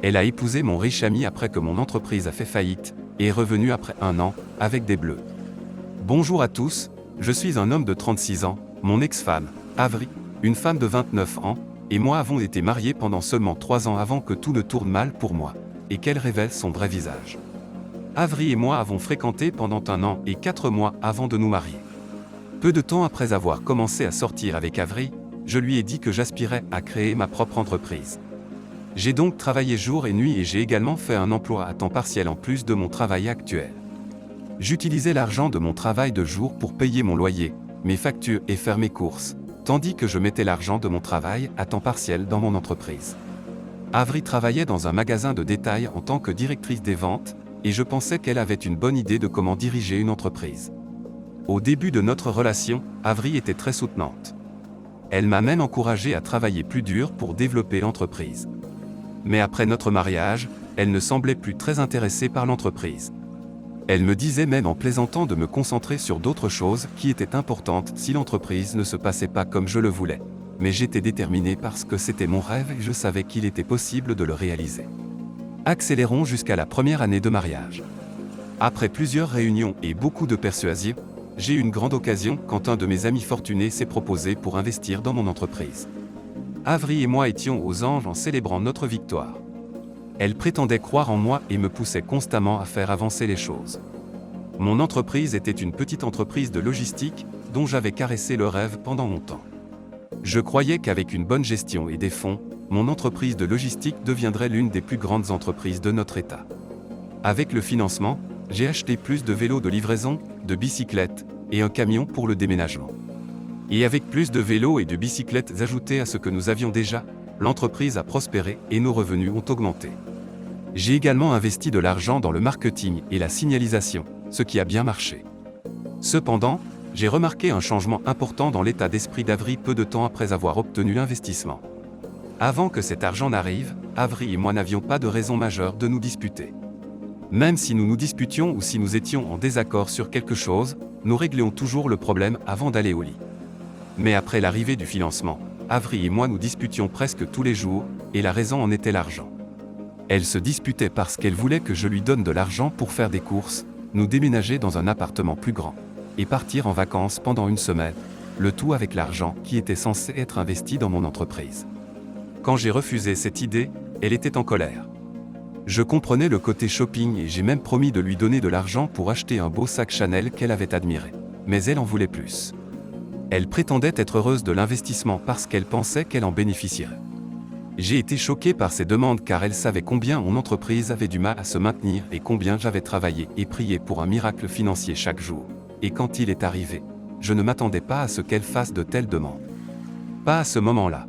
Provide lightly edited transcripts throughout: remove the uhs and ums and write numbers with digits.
Elle a épousé mon riche ami après que mon entreprise a fait faillite, et est revenue après 1 an, avec des bleus. Bonjour à tous, je suis un homme de 36 ans, mon ex-femme, Avri, une femme de 29 ans, et moi avons été mariés pendant seulement 3 ans avant que tout ne tourne mal pour moi, et qu'elle révèle son vrai visage. Avri et moi avons fréquenté pendant 1 an et 4 mois avant de nous marier. Peu de temps après avoir commencé à sortir avec Avri, je lui ai dit que j'aspirais à créer ma propre entreprise. J'ai donc travaillé jour et nuit et j'ai également fait un emploi à temps partiel en plus de mon travail actuel. J'utilisais l'argent de mon travail de jour pour payer mon loyer, mes factures et faire mes courses, tandis que je mettais l'argent de mon travail à temps partiel dans mon entreprise. Avri travaillait dans un magasin de détail en tant que directrice des ventes, et je pensais qu'elle avait une bonne idée de comment diriger une entreprise. Au début de notre relation, Avri était très soutenante. Elle m'a même encouragé à travailler plus dur pour développer l'entreprise. Mais après notre mariage, elle ne semblait plus très intéressée par l'entreprise. Elle me disait même en plaisantant de me concentrer sur d'autres choses qui étaient importantes si l'entreprise ne se passait pas comme je le voulais. Mais j'étais déterminé parce que c'était mon rêve et je savais qu'il était possible de le réaliser. Accélérons jusqu'à la première année de mariage. Après plusieurs réunions et beaucoup de persuasion, j'ai eu une grande occasion quand un de mes amis fortunés s'est proposé pour investir dans mon entreprise. Avri et moi étions aux anges en célébrant notre victoire. Elle prétendait croire en moi et me poussait constamment à faire avancer les choses. Mon entreprise était une petite entreprise de logistique dont j'avais caressé le rêve pendant longtemps. Je croyais qu'avec une bonne gestion et des fonds, mon entreprise de logistique deviendrait l'une des plus grandes entreprises de notre État. Avec le financement, j'ai acheté plus de vélos de livraison, de bicyclettes et un camion pour le déménagement. Et avec plus de vélos et de bicyclettes ajoutés à ce que nous avions déjà, l'entreprise a prospéré et nos revenus ont augmenté. J'ai également investi de l'argent dans le marketing et la signalisation, ce qui a bien marché. Cependant, j'ai remarqué un changement important dans l'état d'esprit d'Avri peu de temps après avoir obtenu l'investissement. Avant que cet argent n'arrive, Avri et moi n'avions pas de raison majeure de nous disputer. Même si nous nous disputions ou si nous étions en désaccord sur quelque chose, nous réglions toujours le problème avant d'aller au lit. Mais après l'arrivée du financement, Avri et moi nous disputions presque tous les jours, et la raison en était l'argent. Elle se disputait parce qu'elle voulait que je lui donne de l'argent pour faire des courses, nous déménager dans un appartement plus grand, et partir en vacances pendant 1 semaine, le tout avec l'argent qui était censé être investi dans mon entreprise. Quand j'ai refusé cette idée, elle était en colère. Je comprenais le côté shopping et j'ai même promis de lui donner de l'argent pour acheter un beau sac Chanel qu'elle avait admiré. Mais elle en voulait plus. Elle prétendait être heureuse de l'investissement parce qu'elle pensait qu'elle en bénéficierait. J'ai été choqué par ses demandes car elle savait combien mon entreprise avait du mal à se maintenir et combien j'avais travaillé et prié pour un miracle financier chaque jour. Et quand il est arrivé, je ne m'attendais pas à ce qu'elle fasse de telles demandes. Pas à ce moment-là.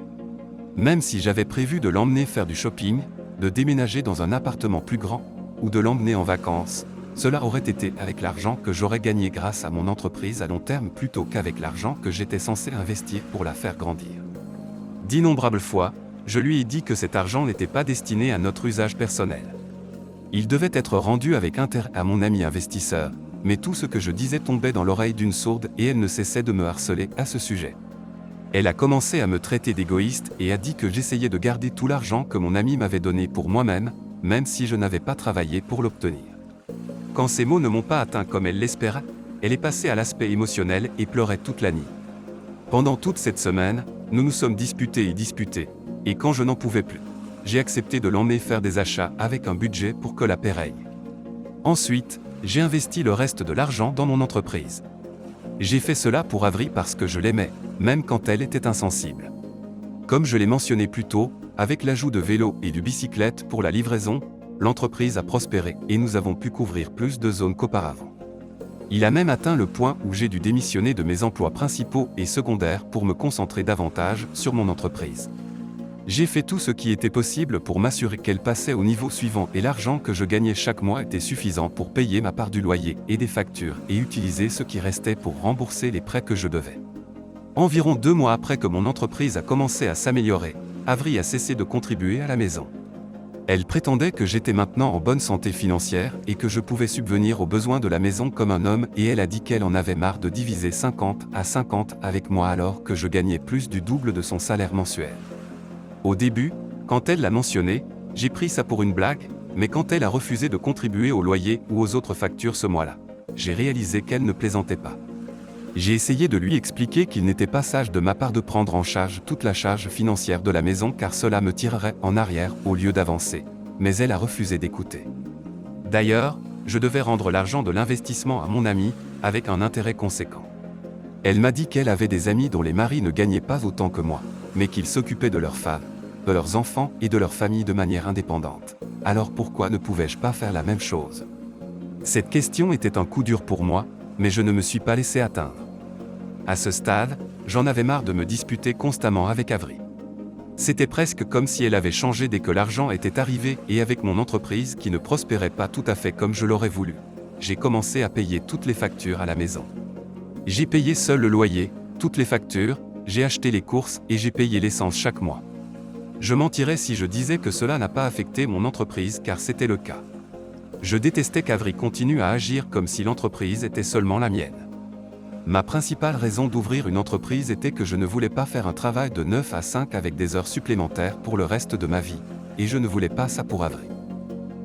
Même si j'avais prévu de l'emmener faire du shopping, de déménager dans un appartement plus grand, ou de l'emmener en vacances, cela aurait été avec l'argent que j'aurais gagné grâce à mon entreprise à long terme plutôt qu'avec l'argent que j'étais censé investir pour la faire grandir. D'innombrables fois, je lui ai dit que cet argent n'était pas destiné à notre usage personnel. Il devait être rendu avec intérêt à mon ami investisseur, mais tout ce que je disais tombait dans l'oreille d'une sourde et elle ne cessait de me harceler à ce sujet. Elle a commencé à me traiter d'égoïste et a dit que j'essayais de garder tout l'argent que mon ami m'avait donné pour moi-même, même si je n'avais pas travaillé pour l'obtenir. Quand ces mots ne m'ont pas atteint comme elle l'espérait, elle est passée à l'aspect émotionnel et pleurait toute la nuit. Pendant toute cette semaine, nous nous sommes disputés, et quand je n'en pouvais plus, j'ai accepté de l'emmener faire des achats avec un budget pour que la paix règne. Ensuite, j'ai investi le reste de l'argent dans mon entreprise. J'ai fait cela pour Avri parce que je l'aimais, même quand elle était insensible. Comme je l'ai mentionné plus tôt, avec l'ajout de vélos et de bicyclettes pour la livraison, l'entreprise a prospéré et nous avons pu couvrir plus de zones qu'auparavant. Il a même atteint le point où j'ai dû démissionner de mes emplois principaux et secondaires pour me concentrer davantage sur mon entreprise. J'ai fait tout ce qui était possible pour m'assurer qu'elle passait au niveau suivant et l'argent que je gagnais chaque mois était suffisant pour payer ma part du loyer et des factures et utiliser ce qui restait pour rembourser les prêts que je devais. Environ 2 mois après que mon entreprise a commencé à s'améliorer, Avri a cessé de contribuer à la maison. Elle prétendait que j'étais maintenant en bonne santé financière et que je pouvais subvenir aux besoins de la maison comme un homme et elle a dit qu'elle en avait marre de diviser 50 à 50 avec moi alors que je gagnais plus du double de son salaire mensuel. Au début, quand elle l'a mentionné, J'ai pris ça pour une blague, mais quand elle a refusé de contribuer au loyer ou aux autres factures ce mois-là, j'ai réalisé qu'elle ne plaisantait pas. J'ai essayé de lui expliquer qu'il n'était pas sage de ma part de prendre en charge toute la charge financière de la maison car cela me tirerait en arrière au lieu d'avancer, mais elle a refusé d'écouter. D'ailleurs, je devais rendre l'argent de l'investissement à mon amie, avec un intérêt conséquent. Elle m'a dit qu'elle avait des amis dont les maris ne gagnaient pas autant que moi, mais qu'ils s'occupaient de leurs femmes, de leurs enfants et de leur famille de manière indépendante. Alors pourquoi ne pouvais-je pas faire la même chose? Cette question était un coup dur pour moi, mais je ne me suis pas laissé atteindre. À ce stade, j'en avais marre de me disputer constamment avec Avri. C'était presque comme si elle avait changé dès que l'argent était arrivé et avec mon entreprise qui ne prospérait pas tout à fait comme je l'aurais voulu. J'ai commencé à payer toutes les factures à la maison. J'ai payé seul le loyer, toutes les factures, j'ai acheté les courses et j'ai payé l'essence chaque mois. Je mentirais si je disais que cela n'a pas affecté mon entreprise car c'était le cas. Je détestais qu'Avri continue à agir comme si l'entreprise était seulement la mienne. Ma principale raison d'ouvrir une entreprise était que je ne voulais pas faire un travail de 9 à 5 avec des heures supplémentaires pour le reste de ma vie, et je ne voulais pas ça pour Avri.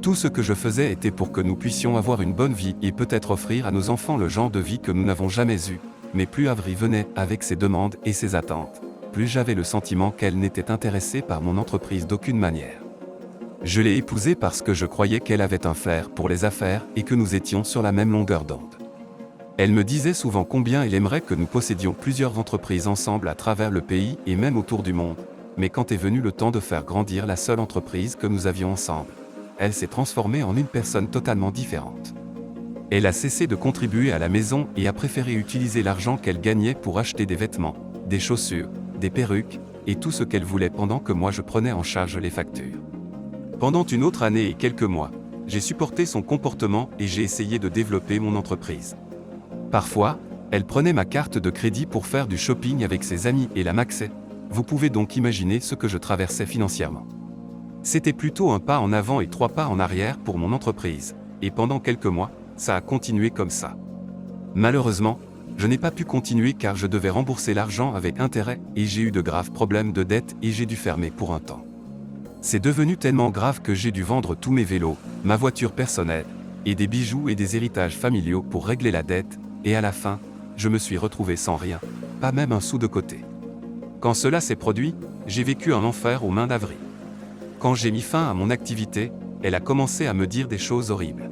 Tout ce que je faisais était pour que nous puissions avoir une bonne vie et peut-être offrir à nos enfants le genre de vie que nous n'avons jamais eu, mais plus Avri venait avec ses demandes et ses attentes, plus j'avais le sentiment qu'elle n'était intéressée par mon entreprise d'aucune manière. Je l'ai épousée parce que je croyais qu'elle avait un flair pour les affaires et que nous étions sur la même longueur d'onde. Elle me disait souvent combien elle aimerait que nous possédions plusieurs entreprises ensemble à travers le pays et même autour du monde, mais quand est venu le temps de faire grandir la seule entreprise que nous avions ensemble, elle s'est transformée en une personne totalement différente. Elle a cessé de contribuer à la maison et a préféré utiliser l'argent qu'elle gagnait pour acheter des vêtements, des chaussures, des perruques, et tout ce qu'elle voulait pendant que moi je prenais en charge les factures. Pendant une autre année et quelques mois, j'ai supporté son comportement et j'ai essayé de développer mon entreprise. Parfois, elle prenait ma carte de crédit pour faire du shopping avec ses amis et la maxait. Vous pouvez donc imaginer ce que je traversais financièrement. C'était plutôt un pas en avant et 3 pas en arrière pour mon entreprise, et pendant quelques mois, ça a continué comme ça. Malheureusement, je n'ai pas pu continuer car je devais rembourser l'argent avec intérêt et j'ai eu de graves problèmes de dette et j'ai dû fermer pour un temps. C'est devenu tellement grave que j'ai dû vendre tous mes vélos, ma voiture personnelle, et des bijoux et des héritages familiaux pour régler la dette, et à la fin, je me suis retrouvé sans rien, pas même un sou de côté. Quand cela s'est produit, j'ai vécu un enfer aux mains d'Avri. Quand j'ai mis fin à mon activité, elle a commencé à me dire des choses horribles.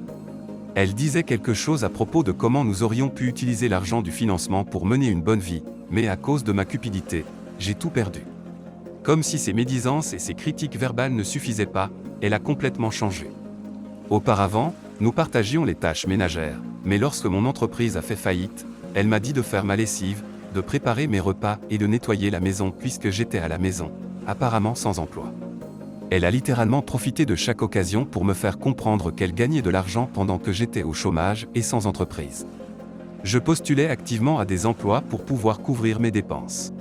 Elle disait quelque chose à propos de comment nous aurions pu utiliser l'argent du financement pour mener une bonne vie, mais à cause de ma cupidité, j'ai tout perdu. Comme si ses médisances et ses critiques verbales ne suffisaient pas, elle a complètement changé. Auparavant, nous partagions les tâches ménagères, mais lorsque mon entreprise a fait faillite, elle m'a dit de faire ma lessive, de préparer mes repas et de nettoyer la maison puisque j'étais à la maison, apparemment sans emploi. Elle a littéralement profité de chaque occasion pour me faire comprendre qu'elle gagnait de l'argent pendant que j'étais au chômage et sans entreprise. Je postulais activement à des emplois pour pouvoir couvrir mes dépenses.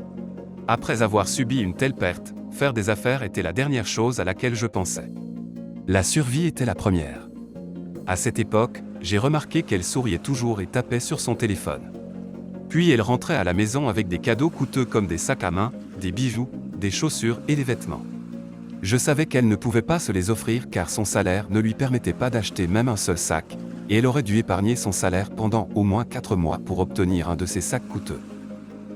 Après avoir subi une telle perte, faire des affaires était la dernière chose à laquelle je pensais. La survie était la première. À cette époque, j'ai remarqué qu'elle souriait toujours et tapait sur son téléphone. Puis elle rentrait à la maison avec des cadeaux coûteux comme des sacs à main, des bijoux, des chaussures et des vêtements. Je savais qu'elle ne pouvait pas se les offrir car son salaire ne lui permettait pas d'acheter même un seul sac, et elle aurait dû épargner son salaire pendant au moins 4 mois pour obtenir un de ces sacs coûteux.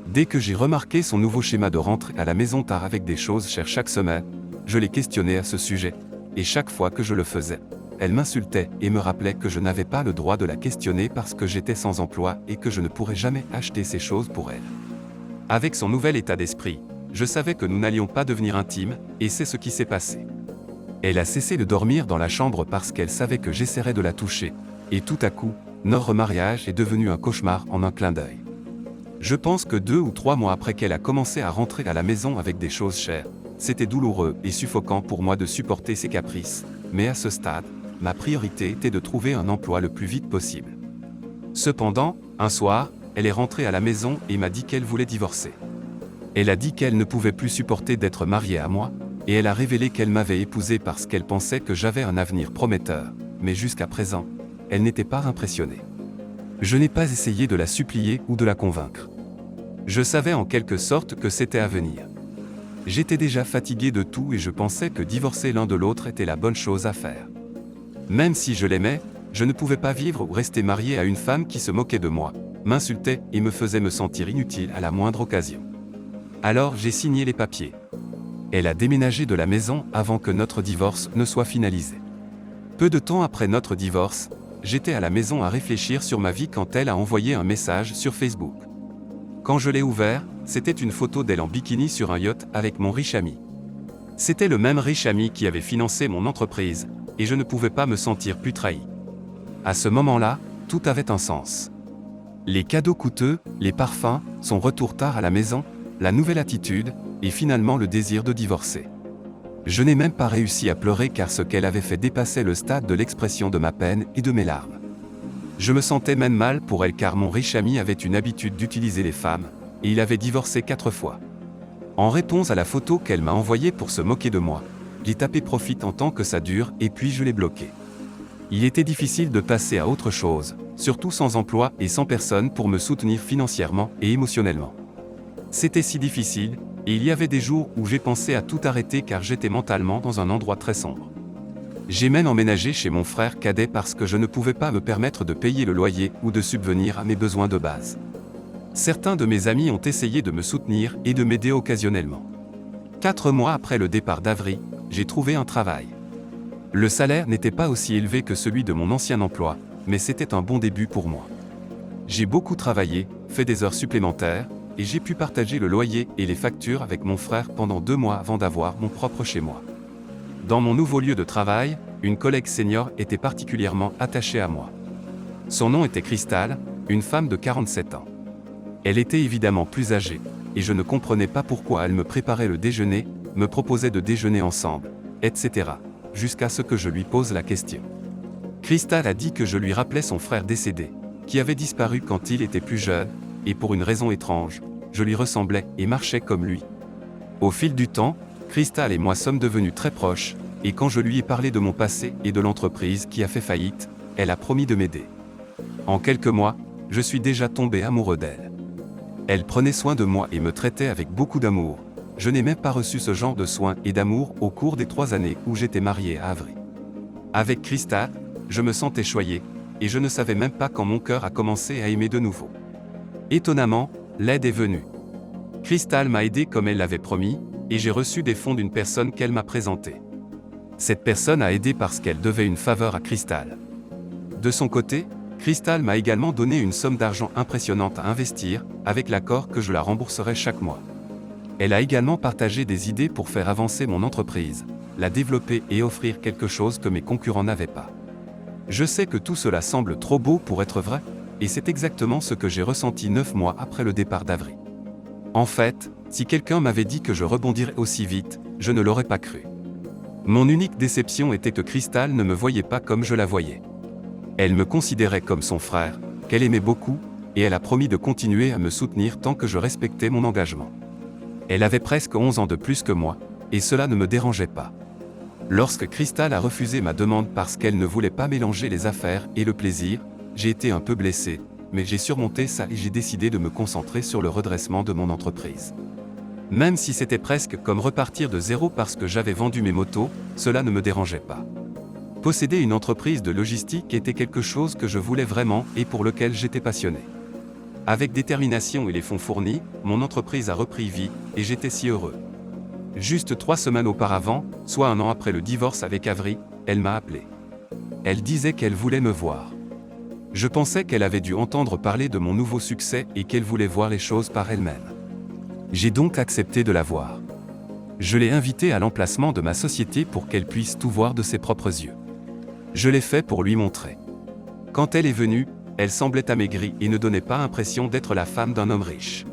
Dès que j'ai remarqué son nouveau schéma de rentrer à la maison tard avec des choses chères chaque semaine, je l'ai questionnée à ce sujet, et chaque fois que je le faisais, elle m'insultait et me rappelait que je n'avais pas le droit de la questionner parce que j'étais sans emploi et que je ne pourrais jamais acheter ces choses pour elle. Avec son nouvel état d'esprit, je savais que nous n'allions pas devenir intimes, et c'est ce qui s'est passé. Elle a cessé de dormir dans la chambre parce qu'elle savait que j'essaierais de la toucher, et tout à coup, notre mariage est devenu un cauchemar en un clin d'œil. Je pense que 2 ou 3 mois après qu'elle a commencé à rentrer à la maison avec des choses chères, c'était douloureux et suffocant pour moi de supporter ses caprices, mais à ce stade, ma priorité était de trouver un emploi le plus vite possible. Cependant, un soir, elle est rentrée à la maison et m'a dit qu'elle voulait divorcer. Elle a dit qu'elle ne pouvait plus supporter d'être mariée à moi, et elle a révélé qu'elle m'avait épousé parce qu'elle pensait que j'avais un avenir prometteur, mais jusqu'à présent, elle n'était pas impressionnée. Je n'ai pas essayé de la supplier ou de la convaincre. Je savais en quelque sorte que c'était à venir. J'étais déjà fatigué de tout et je pensais que divorcer l'un de l'autre était la bonne chose à faire. Même si je l'aimais, je ne pouvais pas vivre ou rester marié à une femme qui se moquait de moi, m'insultait et me faisait me sentir inutile à la moindre occasion. Alors j'ai signé les papiers. Elle a déménagé de la maison avant que notre divorce ne soit finalisé. Peu de temps après notre divorce, j'étais à la maison à réfléchir sur ma vie quand elle a envoyé un message sur Facebook. Quand je l'ai ouvert, c'était une photo d'elle en bikini sur un yacht avec mon riche ami. C'était le même riche ami qui avait financé mon entreprise, et je ne pouvais pas me sentir plus trahi. À ce moment-là, tout avait un sens. Les cadeaux coûteux, les parfums, son retour tard à la maison, la nouvelle attitude, et finalement le désir de divorcer. Je n'ai même pas réussi à pleurer car ce qu'elle avait fait dépassait le stade de l'expression de ma peine et de mes larmes. Je me sentais même mal pour elle car mon riche ami avait une habitude d'utiliser les femmes, et il avait divorcé 4 fois. En réponse à la photo qu'elle m'a envoyée pour se moquer de moi, j'ai tapé profite en tant que ça dure et puis je l'ai bloqué. Il était difficile de passer à autre chose, surtout sans emploi et sans personne pour me soutenir financièrement et émotionnellement. C'était si difficile, et il y avait des jours où j'ai pensé à tout arrêter car j'étais mentalement dans un endroit très sombre. J'ai même emménagé chez mon frère cadet parce que je ne pouvais pas me permettre de payer le loyer ou de subvenir à mes besoins de base. Certains de mes amis ont essayé de me soutenir et de m'aider occasionnellement. 4 mois après le départ d'Avri, j'ai trouvé un travail. Le salaire n'était pas aussi élevé que celui de mon ancien emploi, mais c'était un bon début pour moi. J'ai beaucoup travaillé, fait des heures supplémentaires, et j'ai pu partager le loyer et les factures avec mon frère pendant 2 mois avant d'avoir mon propre chez moi. Dans mon nouveau lieu de travail, une collègue senior était particulièrement attachée à moi. Son nom était Cristal, une femme de 47 ans. Elle était évidemment plus âgée, et je ne comprenais pas pourquoi elle me préparait le déjeuner, me proposait de déjeuner ensemble, etc., jusqu'à ce que je lui pose la question. Cristal a dit que je lui rappelais son frère décédé, qui avait disparu quand il était plus jeune, et pour une raison étrange, je lui ressemblais et marchais comme lui. Au fil du temps, Cristal et moi sommes devenus très proches, et quand je lui ai parlé de mon passé et de l'entreprise qui a fait faillite, elle a promis de m'aider. En quelques mois, je suis déjà tombé amoureux d'elle. Elle prenait soin de moi et me traitait avec beaucoup d'amour. Je n'ai même pas reçu ce genre de soins et d'amour au cours des 3 années où j'étais marié à Avri. Avec Cristal, je me sentais choyé, et je ne savais même pas quand mon cœur a commencé à aimer de nouveau. Étonnamment, l'aide est venue. Cristal m'a aidé comme elle l'avait promis, et j'ai reçu des fonds d'une personne qu'elle m'a présentée. Cette personne a aidé parce qu'elle devait une faveur à Cristal. De son côté, Cristal m'a également donné une somme d'argent impressionnante à investir, avec l'accord que je la rembourserai chaque mois. Elle a également partagé des idées pour faire avancer mon entreprise, la développer et offrir quelque chose que mes concurrents n'avaient pas. Je sais que tout cela semble trop beau pour être vrai, et c'est exactement ce que j'ai ressenti 9 mois après le départ d'Avri. En fait, si quelqu'un m'avait dit que je rebondirais aussi vite, je ne l'aurais pas cru. Mon unique déception était que Cristal ne me voyait pas comme je la voyais. Elle me considérait comme son frère, qu'elle aimait beaucoup, et elle a promis de continuer à me soutenir tant que je respectais mon engagement. Elle avait presque 11 ans de plus que moi, et cela ne me dérangeait pas. Lorsque Cristal a refusé ma demande parce qu'elle ne voulait pas mélanger les affaires et le plaisir, j'ai été un peu blessé, mais j'ai surmonté ça et j'ai décidé de me concentrer sur le redressement de mon entreprise. Même si c'était presque comme repartir de zéro parce que j'avais vendu mes motos, cela ne me dérangeait pas. Posséder une entreprise de logistique était quelque chose que je voulais vraiment et pour lequel j'étais passionné. Avec détermination et les fonds fournis, mon entreprise a repris vie, et j'étais si heureux. Juste 3 semaines auparavant, soit 1 an après le divorce avec Avri, elle m'a appelé. Elle disait qu'elle voulait me voir. Je pensais qu'elle avait dû entendre parler de mon nouveau succès et qu'elle voulait voir les choses par elle-même. J'ai donc accepté de la voir. Je l'ai invitée à l'emplacement de ma société pour qu'elle puisse tout voir de ses propres yeux. Je l'ai fait pour lui montrer. Quand elle est venue, elle semblait amaigrie et ne donnait pas l'impression d'être la femme d'un homme riche.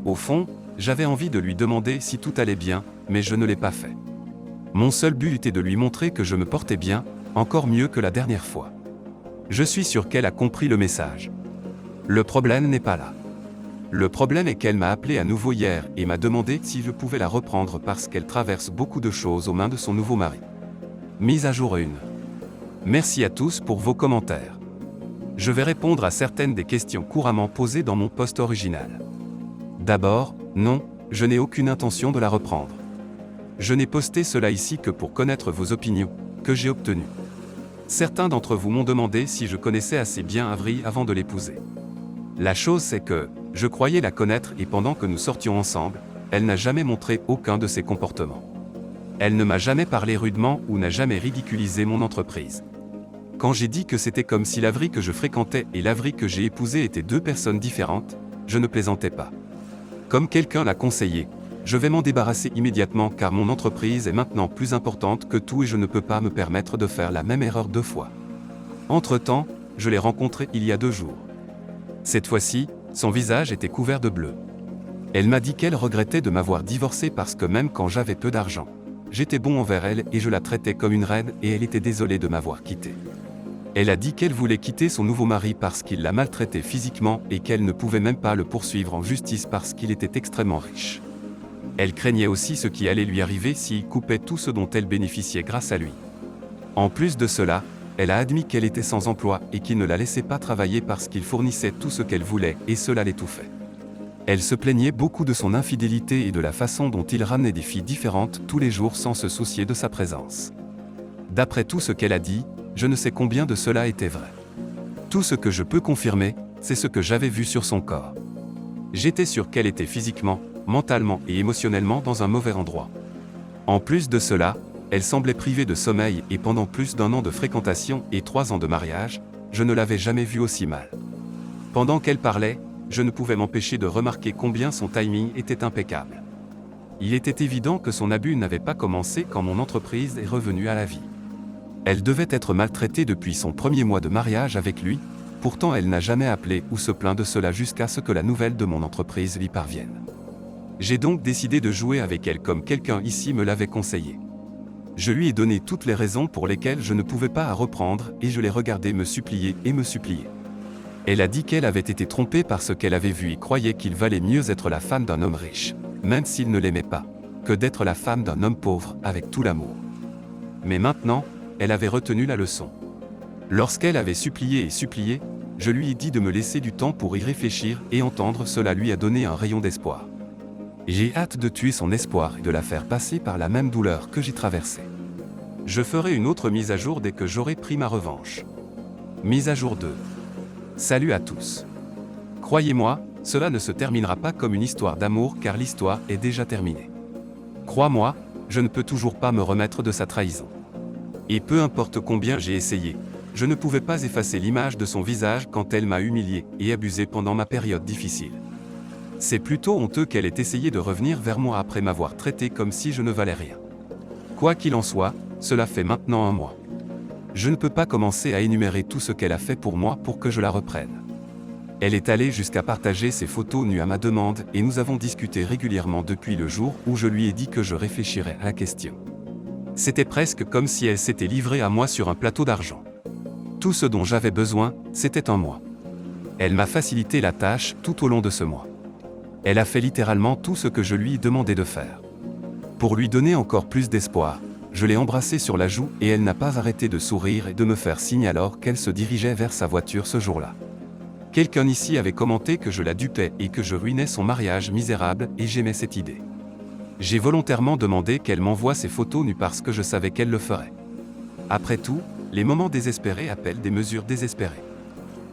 Au fond, j'avais envie de lui demander si tout allait bien, mais je ne l'ai pas fait. Mon seul but était de lui montrer que je me portais bien, encore mieux que la dernière fois. Je suis sûr qu'elle a compris le message. Le problème n'est pas là. Le problème est qu'elle m'a appelé à nouveau hier et m'a demandé si je pouvais la reprendre parce qu'elle traverse beaucoup de choses aux mains de son nouveau mari. Mise à jour 1. Merci à tous pour vos commentaires. Je vais répondre à certaines des questions couramment posées dans mon post original. D'abord, non, je n'ai aucune intention de la reprendre. Je n'ai posté cela ici que pour connaître vos opinions, que j'ai obtenues. Certains d'entre vous m'ont demandé si je connaissais assez bien Avery avant de l'épouser. La chose c'est que, je croyais la connaître et pendant que nous sortions ensemble, elle n'a jamais montré aucun de ses comportements. Elle ne m'a jamais parlé rudement ou n'a jamais ridiculisé mon entreprise. Quand j'ai dit que c'était comme si l'Avery que je fréquentais et l'Avery que j'ai épousé étaient deux personnes différentes, je ne plaisantais pas. Comme quelqu'un l'a conseillé, je vais m'en débarrasser immédiatement car mon entreprise est maintenant plus importante que tout et je ne peux pas me permettre de faire la même erreur deux fois. Entre-temps, je l'ai rencontrée il y a 2 jours. Cette fois-ci, son visage était couvert de bleu. Elle m'a dit qu'elle regrettait de m'avoir divorcé parce que même quand j'avais peu d'argent, j'étais bon envers elle et je la traitais comme une reine et elle était désolée de m'avoir quitté. Elle a dit qu'elle voulait quitter son nouveau mari parce qu'il la maltraitait physiquement et qu'elle ne pouvait même pas le poursuivre en justice parce qu'il était extrêmement riche. Elle craignait aussi ce qui allait lui arriver s'il coupait tout ce dont elle bénéficiait grâce à lui. En plus de cela, elle a admis qu'elle était sans emploi et qu'il ne la laissait pas travailler parce qu'il fournissait tout ce qu'elle voulait et cela l'étouffait. Elle se plaignait beaucoup de son infidélité et de la façon dont il ramenait des filles différentes tous les jours sans se soucier de sa présence. D'après tout ce qu'elle a dit, je ne sais combien de cela était vrai. Tout ce que je peux confirmer, c'est ce que j'avais vu sur son corps. J'étais sûr qu'elle était physiquement, mentalement et émotionnellement dans un mauvais endroit. En plus de cela, elle semblait privée de sommeil et pendant plus d'1 an de fréquentation et 3 ans de mariage, je ne l'avais jamais vue aussi mal. Pendant qu'elle parlait, je ne pouvais m'empêcher de remarquer combien son timing était impeccable. Il était évident que son abus n'avait pas commencé quand mon entreprise est revenue à la vie. Elle devait être maltraitée depuis son premier mois de mariage avec lui, pourtant elle n'a jamais appelé ou se plaint de cela jusqu'à ce que la nouvelle de mon entreprise lui parvienne. J'ai donc décidé de jouer avec elle comme quelqu'un ici me l'avait conseillé. Je lui ai donné toutes les raisons pour lesquelles je ne pouvais pas la reprendre et je l'ai regardée me supplier et me supplier. Elle a dit qu'elle avait été trompée par ce qu'elle avait vu et croyait qu'il valait mieux être la femme d'un homme riche, même s'il ne l'aimait pas, que d'être la femme d'un homme pauvre avec tout l'amour. Mais maintenant, elle avait retenu la leçon. Lorsqu'elle avait supplié et supplié, je lui ai dit de me laisser du temps pour y réfléchir et entendre cela lui a donné un rayon d'espoir. J'ai hâte de tuer son espoir et de la faire passer par la même douleur que j'ai traversée. Je ferai une autre mise à jour dès que j'aurai pris ma revanche. Mise à jour 2. Salut à tous. Croyez-moi, cela ne se terminera pas comme une histoire d'amour car l'histoire est déjà terminée. Crois-moi, je ne peux toujours pas me remettre de sa trahison. Et peu importe combien j'ai essayé, je ne pouvais pas effacer l'image de son visage quand elle m'a humilié et abusé pendant ma période difficile. C'est plutôt honteux qu'elle ait essayé de revenir vers moi après m'avoir traité comme si je ne valais rien. Quoi qu'il en soit, cela fait maintenant 1 mois. Je ne peux pas commencer à énumérer tout ce qu'elle a fait pour moi pour que je la reprenne. Elle est allée jusqu'à partager ses photos nues à ma demande et nous avons discuté régulièrement depuis le jour où je lui ai dit que je réfléchirais à la question. C'était presque comme si elle s'était livrée à moi sur un plateau d'argent. Tout ce dont j'avais besoin, c'était 1 mois. Elle m'a facilité la tâche tout au long de ce mois. Elle a fait littéralement tout ce que je lui ai demandé de faire. Pour lui donner encore plus d'espoir, je l'ai embrassée sur la joue et elle n'a pas arrêté de sourire et de me faire signe alors qu'elle se dirigeait vers sa voiture ce jour-là. Quelqu'un ici avait commenté que je la dupais et que je ruinais son mariage misérable et j'aimais cette idée. J'ai volontairement demandé qu'elle m'envoie ses photos nues parce que je savais qu'elle le ferait. Après tout, les moments désespérés appellent des mesures désespérées.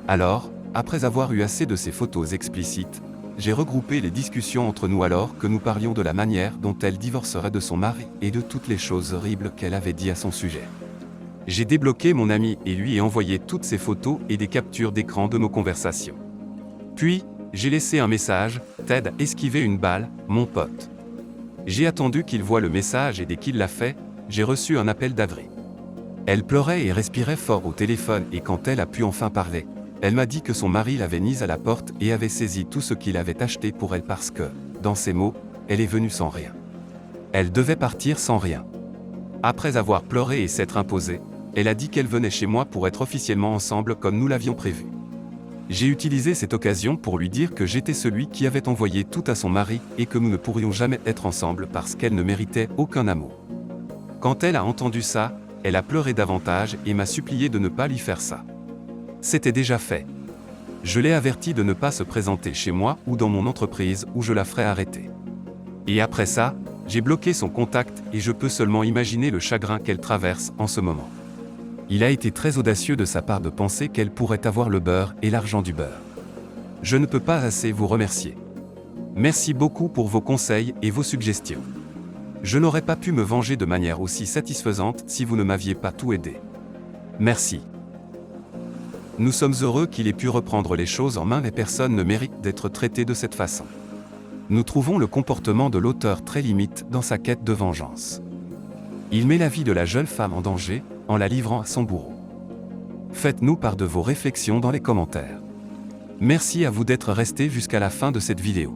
Alors, après avoir eu assez de ces photos explicites, j'ai regroupé les discussions entre nous alors que nous parlions de la manière dont elle divorcerait de son mari et de toutes les choses horribles qu'elle avait dit à son sujet. J'ai débloqué mon ami et lui ai envoyé toutes ces photos et des captures d'écran de nos conversations. Puis, j'ai laissé un message, « T'aide à esquiver une balle, mon pote ». J'ai attendu qu'il voie le message et dès qu'il l'a fait, j'ai reçu un appel d'Avery. Elle pleurait et respirait fort au téléphone et quand elle a pu enfin parler, elle m'a dit que son mari l'avait mise à la porte et avait saisi tout ce qu'il avait acheté pour elle parce que, dans ses mots, elle est venue sans rien. Elle devait partir sans rien. Après avoir pleuré et s'être imposée, elle a dit qu'elle venait chez moi pour être officiellement ensemble comme nous l'avions prévu. J'ai utilisé cette occasion pour lui dire que j'étais celui qui avait envoyé tout à son mari et que nous ne pourrions jamais être ensemble parce qu'elle ne méritait aucun amour. Quand elle a entendu ça, elle a pleuré davantage et m'a supplié de ne pas lui faire ça. C'était déjà fait. Je l'ai averti de ne pas se présenter chez moi ou dans mon entreprise où je la ferais arrêter. Et après ça, j'ai bloqué son contact et je peux seulement imaginer le chagrin qu'elle traverse en ce moment. Il a été très audacieux de sa part de penser qu'elle pourrait avoir le beurre et l'argent du beurre. Je ne peux pas assez vous remercier. Merci beaucoup pour vos conseils et vos suggestions. Je n'aurais pas pu me venger de manière aussi satisfaisante si vous ne m'aviez pas tout aidé. Merci. Nous sommes heureux qu'il ait pu reprendre les choses en main, les personnes ne méritent d'être traitées de cette façon. Nous trouvons le comportement de l'auteur très limite dans sa quête de vengeance. Il met la vie de la jeune femme en danger, en la livrant à son bourreau. Faites-nous part de vos réflexions dans les commentaires. Merci à vous d'être resté jusqu'à la fin de cette vidéo.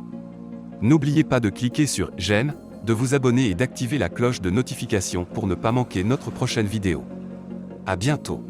N'oubliez pas de cliquer sur « J'aime », de vous abonner et d'activer la cloche de notification pour ne pas manquer notre prochaine vidéo. À bientôt.